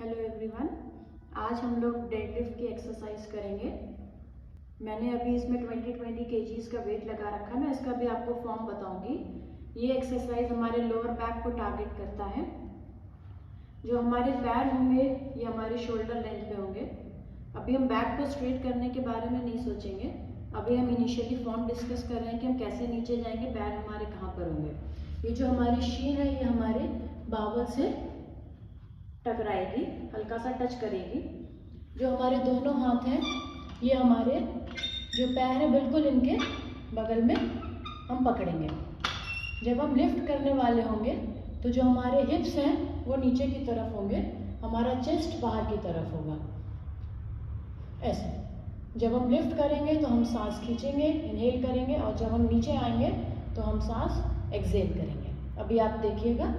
Hello everyone, आज हम लोग डेडलिफ्ट की एक्सरसाइज करेंगे। मैंने अभी इसमें 20 केजीज का वेट लगा रखा है। मैं इसका भी आपको फॉर्म बताऊंगी। ये एक्सरसाइज हमारे लोअर बैक को टारगेट करता है। जो हमारे पैर होंगे ये हमारे शोल्डर लेंथ पे होंगे। अभी हम बैक को स्ट्रेट करने के बारे में नहीं सोचेंगे। अभी हम इनिशियली फॉर्म डिस्कस कर रहे हैं कि हम कैसे नीचे जाएंगे, पैर हमारे कहाँ पर होंगे। ये जो हमारी शीन है ये हमारे बावल से टकराएगी, हल्का सा टच करेगी। जो हमारे दोनों हाथ हैं ये हमारे जो पैर है बिल्कुल इनके बगल में हम पकड़ेंगे। जब हम लिफ्ट करने वाले होंगे तो जो हमारे हिप्स हैं वो नीचे की तरफ होंगे, हमारा चेस्ट बाहर की तरफ होगा। ऐसे जब हम लिफ्ट करेंगे तो हम सांस खींचेंगे, इनहेल करेंगे, और जब हम नीचे आएंगे तो हम सांस एक्सहेल करेंगे। अभी आप देखिएगा।